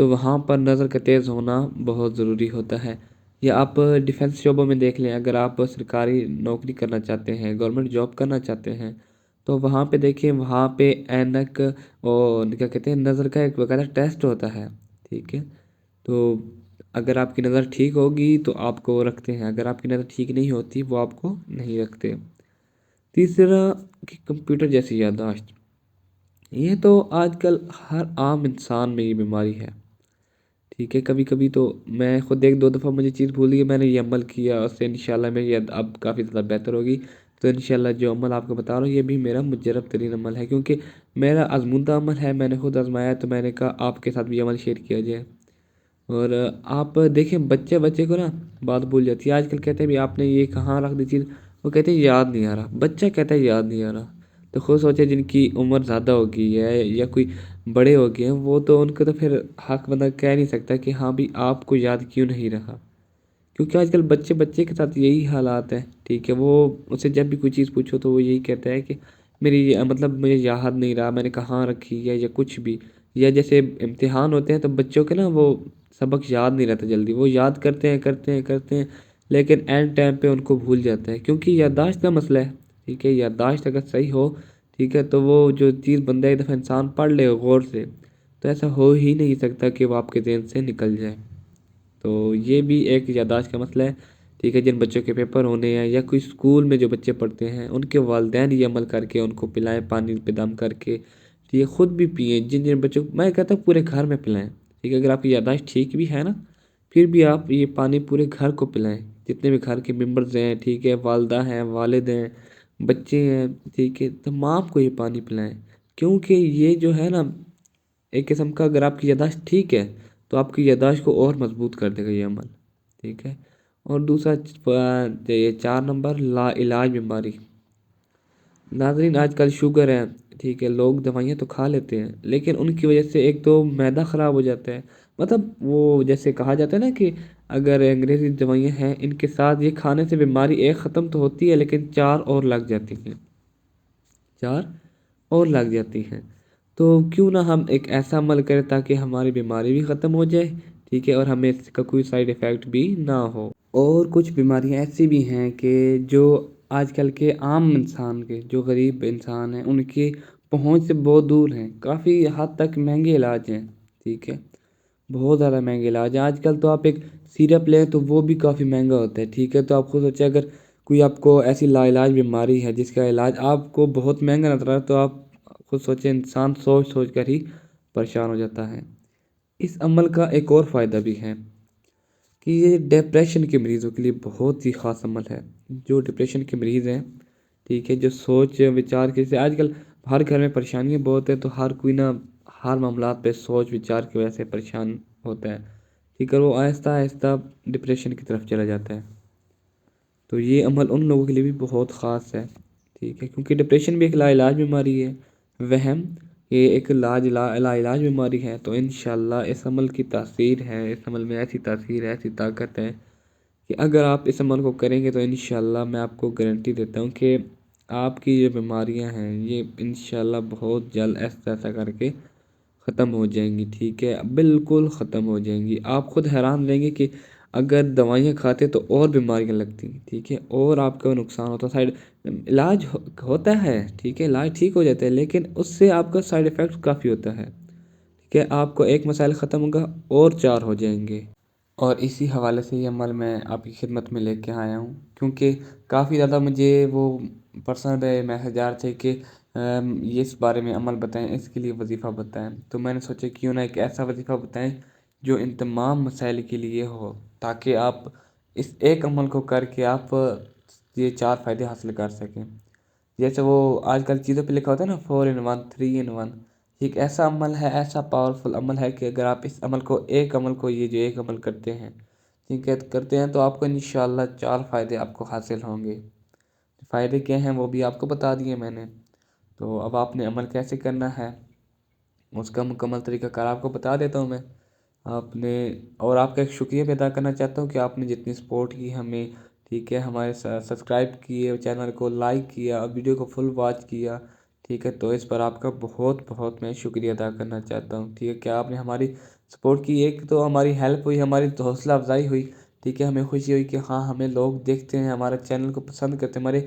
تو وہاں پر نظر کا تیز ہونا بہت ضروری ہوتا ہے۔ یا آپ ڈیفینس شعبوں میں دیکھ لیں، اگر آپ سرکاری نوکری کرنا چاہتے ہیں، گورنمنٹ جاب کرنا چاہتے ہیں، تو وہاں پہ دیکھیں، وہاں پہ اینک اور کیا کہتے ہیں نظر کا ایک باقاعدہ ٹیسٹ ہوتا ہے، ٹھیک ہے۔ تو اگر آپ کی نظر ٹھیک ہوگی تو آپ کو رکھتے ہیں، اگر آپ کی نظر ٹھیک نہیں ہوتی وہ آپ کو نہیں رکھتے۔ تیسرا کہ کمپیوٹر جیسی یادداشت، یہ تو آج کل ہر عام انسان میں یہ بیماری ہے، ٹھیک ہے۔ کبھی کبھی تو میں خود ایک دو دفعہ مجھے چیز بھول گئی، میں نے یہ عمل کیا، اس سے انشاءاللہ میری یاد اب کافی زیادہ بہتر ہوگی۔ تو انشاءاللہ جو عمل آپ کو بتا رہا ہوں یہ بھی میرا مجرب ترین عمل ہے، کیونکہ میرا آزمودہ عمل ہے، میں نے خود آزمایا، تو میں نے کہا آپ کے ساتھ بھی عمل شیئر کیا جائے۔ اور آپ دیکھیں بچے کو نا بات بھول جاتی ہے، آج کل کہتے ہیں بھی آپ نے یہ کہاں رکھ دی چیز، وہ کہتے ہیں یاد نہیں آ رہا، بچہ کہتا ہے یاد نہیں آ رہا۔ تو خود سوچے جن کی عمر زیادہ ہو گئی ہے یا کوئی بڑے ہو گئے ہیں، وہ تو ان کو تو پھر حق بندہ کہہ نہیں سکتا کہ ہاں بھی آپ کو یاد کیوں نہیں رہا، کیونکہ آج کل بچے کے ساتھ یہی حالات ہیں، ٹھیک ہے۔ وہ اسے جب بھی کوئی چیز پوچھو تو وہ یہی کہتا ہے کہ میری مطلب مجھے یاد نہیں رہا، میں نے کہاں رکھی ہے یا کچھ بھی۔ یا جیسے امتحان ہوتے ہیں تو بچوں کے نا وہ سبق یاد نہیں رہتا جلدی، وہ یاد کرتے ہیں لیکن اینڈ ٹائم پہ ان کو بھول جاتا ہے، کیونکہ یادداشت کا مسئلہ ہے، ٹھیک ہے۔ یادداشت اگر صحیح ہو، ٹھیک ہے، تو وہ جو چیز بندہ ایک دفعہ انسان پڑھ لے غور سے، تو ایسا ہو ہی نہیں سکتا کہ وہ آپ کے ذہن سے نکل جائے۔ تو یہ بھی ایک یادداشت کا مسئلہ ہے، ٹھیک ہے۔ جن بچوں کے پیپر ہونے ہیں یا کوئی اسکول میں جو بچے پڑھتے ہیں، ان کے والدین یہ عمل کر کے ان کو پلائیں، پانی پہ دم کر کے، ٹھیک ہے، خود بھی پئیں۔ جن بچوں کو میں کہتا ہوں پورے گھر میں پلائیں، ٹھیک ہے۔ اگر آپ کی یادداشت ٹھیک بھی ہے نا، پھر بھی آپ یہ پانی پورے گھر کو پلائیں، جتنے بھی گھر کے ممبرز ہیں، ٹھیک ہے، والدہ ہیں، والد ہیں، بچے ہیں، ٹھیک ہے، تمام کو یہ پانی پلائیں، کیونکہ یہ جو ہے نا ایک قسم کا، اگر آپ کی یادداشت ٹھیک ہے تو آپ کی یادداشت کو اور مضبوط کر دے گا یہ عمل، ٹھیک ہے۔ اور دوسرا یہ 4 نمبر لا علاج بیماری۔ ناظرین آج کل شوگر ہے، ٹھیک ہے، لوگ دوائیاں تو کھا لیتے ہیں لیکن ان کی وجہ سے ایک تو معدہ خراب ہو جاتا ہے، مطلب وہ جیسے کہا جاتا ہے نا کہ اگر انگریزی دوائیاں ہیں ان کے ساتھ یہ کھانے سے بیماری ایک ختم تو ہوتی ہے لیکن 4 اور لگ جاتی ہیں، 4 اور لگ جاتی ہیں۔ تو کیوں نہ ہم ایک ایسا عمل کریں تاکہ ہماری بیماری بھی ختم ہو جائے، ٹھیک ہے، اور ہمیں اس کا کوئی سائیڈ ایفیکٹ بھی نہ ہو۔ اور کچھ بیماریاں ایسی بھی ہیں کہ جو آج کل کے عام انسان کے، جو غریب انسان ہیں، ان کی پہنچ سے بہت دور ہیں، کافی حد تک مہنگے علاج ہیں، ٹھیک ہے، بہت زیادہ مہنگے علاج ہیں۔ آج کل تو آپ ایک سیرپ لیں تو وہ بھی کافی مہنگا ہوتا ہے، ٹھیک ہے۔ تو آپ خود سوچیں اگر کوئی آپ کو ایسی لا علاج بیماری ہے جس کا علاج آپ کو بہت مہنگا نظر آ رہا ہے، تو آپ خود سوچیں، انسان سوچ کر ہی پریشان ہو جاتا ہے۔ اس عمل کا ایک اور فائدہ بھی ہے کہ یہ ڈپریشن کے مریضوں کے لیے بہت ہی خاص عمل ہے۔ جو ڈپریشن کے مریض ہیں، ٹھیک ہے، جو سوچ وچار کے سے آج کل ہر گھر میں پریشانیاں بہت ہیں، تو ہر کوئی نا ہر معاملات پہ سوچ وچار کی وجہ سے پریشان ہوتا ہے، ٹھیک ہے، وہ آہستہ آہستہ ڈپریشن کی طرف چلا جاتا ہے۔ تو یہ عمل ان لوگوں کے لیے بھی بہت خاص ہے، ٹھیک ہے، کیونکہ ڈپریشن بھی ایک لا علاج بیماری ہے، وہم یہ ایک لا علاج بیماری ہے۔ تو انشاءاللہ اس عمل کی تاثیر ہے، اس عمل میں ایسی تاثیر ہے، ایسی طاقت ہے کہ اگر آپ اس عمل کو کریں گے تو انشاءاللہ میں آپ کو گارنٹی دیتا ہوں کہ آپ کی جو بیماریاں ہیں یہ انشاءاللہ بہت جلد ایسا کر کے ختم ہو جائیں گی، ٹھیک ہے، بالکل ختم ہو جائیں گی۔ آپ خود حیران رہیں گے کہ اگر دوائیاں کھاتے تو اور بیماریاں لگتی، ٹھیک ہے، اور آپ کا نقصان ہوتا، سائڈ علاج ہوتا ہے، ٹھیک ہے، علاج ٹھیک ہو جاتا ہے لیکن اس سے آپ کا سائڈ ایفیکٹ کافی ہوتا ہے، ٹھیک ہے، آپ کو ایک مسائل ختم ہوگا اور 4 ہو جائیں گے۔ اور اسی حوالے سے یہ عمل میں آپ کی خدمت میں لے کے آیا ہوں، کیونکہ کافی زیادہ مجھے وہ پرسنل میسیج آ رہے تھے کہ یہ اس بارے میں عمل بتائیں، اس کے لیے وظیفہ بتائیں، تو میں نے سوچا کیوں نہ ایک ایسا وظیفہ بتائیں جو ان تمام مسائل کے لیے ہو، تاکہ آپ اس ایک عمل کو کر کے آپ یہ 4 فائدے حاصل کر سکیں۔ جیسے وہ آج کل چیزوں پہ لکھا ہوتا ہے نا 4 in 1 3 in 1، ایک ایسا عمل ہے، ایسا پاورفل عمل ہے کہ اگر آپ اس عمل کو یہ جو ایک عمل کرتے ہیں، ٹھیک ہے، کرتے ہیں تو آپ کو انشاءاللہ 4 فائدے آپ کو حاصل ہوں گے۔ فائدے کیا ہیں وہ بھی آپ کو بتا دیے میں نے، تو اب آپ نے عمل کیسے کرنا ہے اس کا مکمل طریقہ کار آپ کو بتا دیتا ہوں میں۔ آپ نے اور آپ کا ایک شکریہ بھی ادا کرنا چاہتا ہوں کہ آپ نے جتنی سپورٹ کی ہمیں، ٹھیک ہے، ہمارے سبسکرائب کیے، چینل کو لائک کیا اور ویڈیو کو فل واچ کیا، ٹھیک ہے، تو اس پر آپ کا بہت بہت میں شکریہ ادا کرنا چاہتا ہوں، ٹھیک ہے، کہ آپ نے ہماری سپورٹ کی، ایک تو ہماری ہیلپ ہوئی، ہماری حوصلہ افزائی ہوئی، ٹھیک ہے، ہمیں خوشی ہوئی کہ ہاں ہمیں لوگ دیکھتے ہیں، ہمارے چینل کو پسند کرتے ہیں،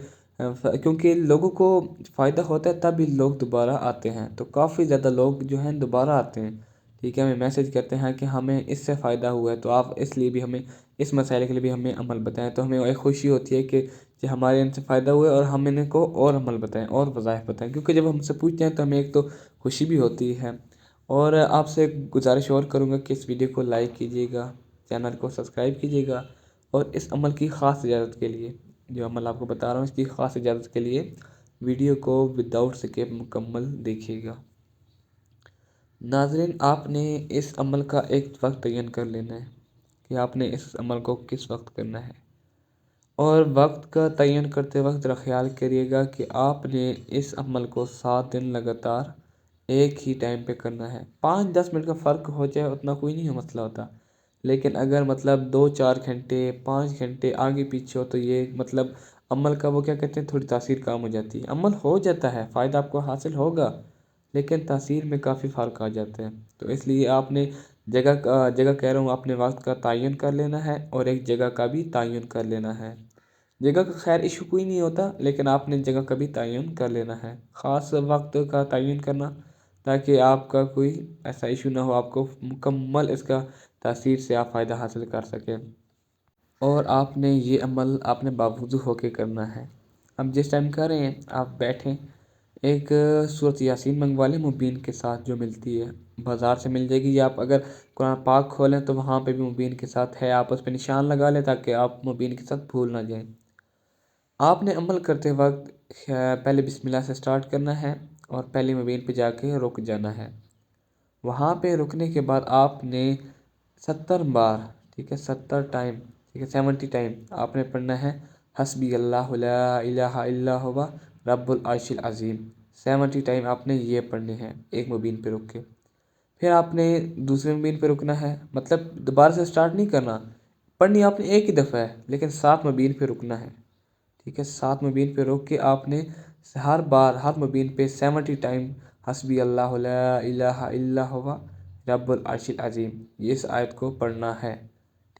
کیونکہ لوگوں کو فائدہ ہوتا ہے تب ہی لوگ دوبارہ آتے ہیں، تو کافی زیادہ لوگ جو ہیں دوبارہ آتے ہیں، ٹھیک ہے، ہمیں میسج کرتے ہیں کہ ہمیں اس سے فائدہ ہوا ہے، تو آپ اس لیے بھی ہمیں اس مسئلے کے لیے بھی ہمیں عمل بتائیں، تو ہمیں ایک خوشی ہوتی ہے کہ ہمارے ان سے فائدہ ہوا ہے اور ہم ان کو اور عمل بتائیں اور وظائف بتائیں، کیونکہ جب ہم سے پوچھتے ہیں تو ہمیں ایک تو خوشی بھی ہوتی ہے۔ اور آپ سے گزارش اور کروں گا کہ اس ویڈیو کو لائک کیجیے گا، چینل کو سبسکرائب کیجیے گا، اور اس عمل کی خاص اجازت کے لیے، جو عمل آپ کو بتا رہا ہوں اس کی خاص اجازت کے لیے ویڈیو کو وداؤٹ سکپ مکمل دیکھیے گا۔ ناظرین، آپ نے اس عمل کا ایک وقت تعین کر لینا ہے کہ آپ نے اس عمل کو کس وقت کرنا ہے، اور وقت کا تعین کرتے وقت ذرا خیال کریے گا کہ آپ نے اس عمل کو 7 دن لگاتار ایک ہی ٹائم پہ کرنا ہے۔ 5-10 منٹ کا فرق ہو جائے اتنا کوئی نہیں مسئلہ ہوتا، لیکن اگر مطلب 2-4 گھنٹے 5 گھنٹے آگے پیچھے ہو تو یہ مطلب عمل کا وہ کیا کہتے ہیں تھوڑی تاثیر کم ہو جاتی ہے۔ عمل ہو جاتا ہے، فائدہ آپ کو حاصل ہوگا، لیکن تاثیر میں کافی فرق آ جاتا ہے، تو اس لیے آپ نے جگہ کہہ رہا ہوں اپنے وقت کا تعین کر لینا ہے، اور ایک جگہ کا بھی تعین کر لینا ہے۔ جگہ کا خیر ایشو کوئی نہیں ہوتا، لیکن آپ نے جگہ کا بھی تعین کر لینا ہے، خاص وقت کا تعین کرنا، تاکہ آپ کا کوئی ایسا ایشو نہ ہو، آپ کو مکمل اس کا تاثیر سے آپ فائدہ حاصل کر سکیں۔ اور آپ نے یہ عمل آپ نے باوضو ہو کے کرنا ہے۔ اب جس ٹائم کر رہے ہیں آپ بیٹھیں، ایک سورۃ یاسین منگوا لیں مبین کے ساتھ جو ملتی ہے، بازار سے مل جائے گی، یا آپ اگر قرآن پاک کھولیں تو وہاں پہ بھی مبین کے ساتھ ہے، آپ اس پہ نشان لگا لیں تاکہ آپ مبین کے ساتھ بھول نہ جائیں۔ آپ نے عمل کرتے وقت پہلے بسم اللہ سے سٹارٹ کرنا ہے، اور پہلی مبین پہ جا کے رک جانا ہے۔ وہاں پہ رکنے کے بعد آپ نے 70 بار، ٹھیک ہے، 70 ٹائم، ٹھیک ہے، 70 ٹائم آپ نے پڑھنا ہے حسبی اللہ لا الہ الا ہوا رب العرش العظیم۔ 70 ٹائم آپ نے یہ پڑھنے ہیں ایک مبین پہ رک کے۔ پھر آپ نے دوسرے مبین پہ رکنا ہے، مطلب دوبارہ سے سٹارٹ نہیں کرنا، پڑھنی آپ نے ایک ہی دفعہ ہے، لیکن 7 مبین پہ رکنا ہے، ٹھیک ہے، 7 مبین پہ رک کے آپ نے ہر بار ہر مبین پہ 70 ٹائم حسبی اللہ لا الہ الا ہوا رب العرش العظیم، یہ اس آیت کو پڑھنا ہے،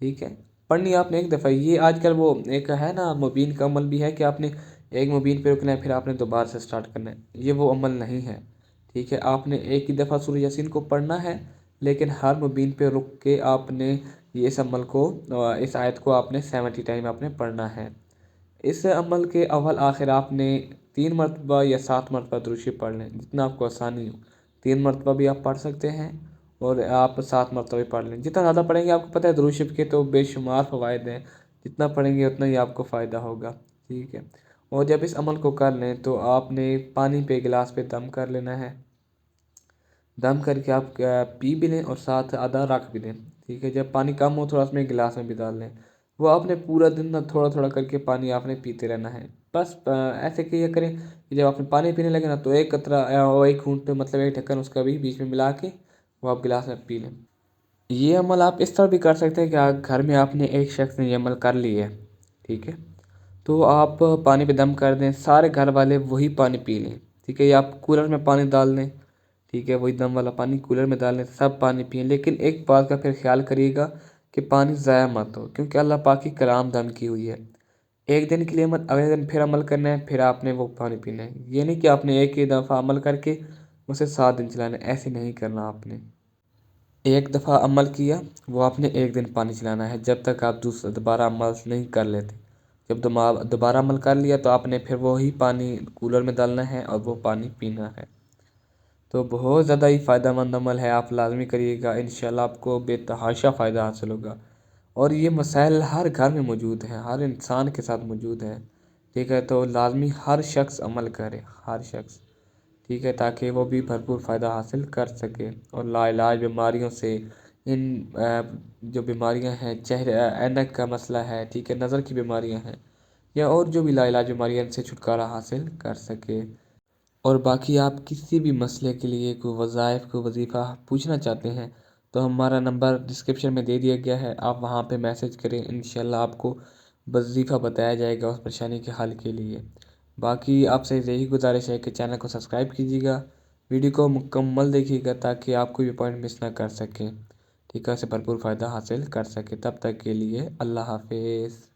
ٹھیک ہے۔ پڑھنی آپ نے ایک دفعہ، یہ آج کل وہ ایک ہے نا مبین کا عمل بھی ہے کہ آپ نے ایک مبین پہ رکنا ہے پھر آپ نے دوبارہ سے سٹارٹ کرنا ہے، یہ وہ عمل نہیں ہے، ٹھیک ہے۔ آپ نے ایک ہی دفعہ سورہ یاسین کو پڑھنا ہے، لیکن ہر مبین پہ رک کے آپ نے اس عمل کو، اس آیت کو آپ نے 70 ٹائم آپ نے پڑھنا ہے۔ اس عمل کے اول آخر آپ نے 3 مرتبہ یا 7 مرتبہ درود شریف پڑھ لیں، جتنا آپ کو آسانی ہو، 3 مرتبہ بھی آپ پڑھ سکتے ہیں، اور آپ 7 مرتبہ بھی پڑھ لیں، جتنا زیادہ پڑھیں گے آپ کو پتہ ہے درود شریف کے تو بے شمار فوائد ہیں، جتنا پڑھیں گے اتنا ہی آپ کو فائدہ ہوگا، ٹھیک ہے۔ اور جب اس عمل کو کر لیں تو آپ نے پانی پہ گلاس پہ دم کر لینا ہے، دم کر کے آپ پی بھی لیں اور ساتھ آدھا رکھ بھی لیں، ٹھیک ہے۔ جب پانی کم ہو تھوڑا اس میں گلاس میں بھی ڈال لیں، وہ آپ نے پورا دن نہ تھوڑا تھوڑا کر کے پانی آپ نے پیتے رہنا ہے، بس ایسے کیا کریں کہ جب آپ نے پانی پینے لگے نا تو ایک قطرہ ایک گھونٹ مطلب ایک ڈھکن اس کا بھی بیچ میں ملا کے وہ آپ گلاس میں پی لیں۔ یہ عمل آپ اس طرح بھی کر سکتے ہیں کہ گھر میں آپ نے ایک شخص نے یہ عمل کر لی ہے، ٹھیک ہے، تو آپ پانی پہ دم کر دیں، سارے گھر والے وہی پانی پی لیں، ٹھیک ہے، یا آپ کولر میں پانی ڈال دیں، ٹھیک ہے، وہی دم والا پانی کولر میں ڈال دیں، سب پانی پئیں، لیکن ایک بات کا پھر خیال کریے گا کہ پانی ضائع مت ہو، کیونکہ اللہ پاک کی کلام دم کی ہوئی ہے، ایک دن کے لیے مت، اگلے دن پھر عمل کرنا ہے، پھر آپ نے وہ پانی پینا ہے، یہ نہیں کہ آپ نے ایک ہی دفعہ عمل کر کے اسے 7 دن چلانا ہے، ایسے نہیں کرنا آپ نے۔ ایک دفعہ عمل کیا وہ آپ نے ایک دن پانی چلانا ہے جب تک آپ دوبارہ عمل نہیں کر لیتے، جب دوبارہ عمل کر لیا تو آپ نے پھر وہی پانی کولر میں ڈالنا ہے اور وہ پانی پینا ہے۔ تو بہت زیادہ ہی فائدہ مند عمل ہے، آپ لازمی کریے گا، انشاءاللہ آپ کو بے تحاشا فائدہ حاصل ہوگا، اور یہ مسائل ہر گھر میں موجود ہیں، ہر انسان کے ساتھ موجود ہیں، ٹھیک ہے، تو لازمی ہر شخص عمل کرے، ہر شخص، ٹھیک ہے، تاکہ وہ بھی بھرپور فائدہ حاصل کر سکے، اور لا علاج بیماریوں سے، ان جو بیماریاں ہیں، چہرے عینک کا مسئلہ ہے، ٹھیک ہے، نظر کی بیماریاں ہیں، یا اور جو بھی لا علاج بیماریاں ان سے چھٹکارا حاصل کر سکے۔ اور باقی آپ کسی بھی مسئلے کے لیے کوئی وظائف کوئی وظیفہ پوچھنا چاہتے ہیں تو ہمارا نمبر ڈسکرپشن میں دے دیا گیا ہے، آپ وہاں پہ میسج کریں، انشاءاللہ آپ کو وظیفہ بتایا جائے گا اس پریشانی کے حل کے لیے۔ باقی آپ سے یہی گزارش ہے کہ چینل کو سبسکرائب کیجیے گا، ویڈیو کو مکمل دیکھیے گا تاکہ آپ کوئی بھی پوائنٹ مس نہ کر سکیں۔ ٹھیک ہے، اسے بھرپور فائدہ حاصل کر سکے۔ تب تک کے لیے اللہ حافظ۔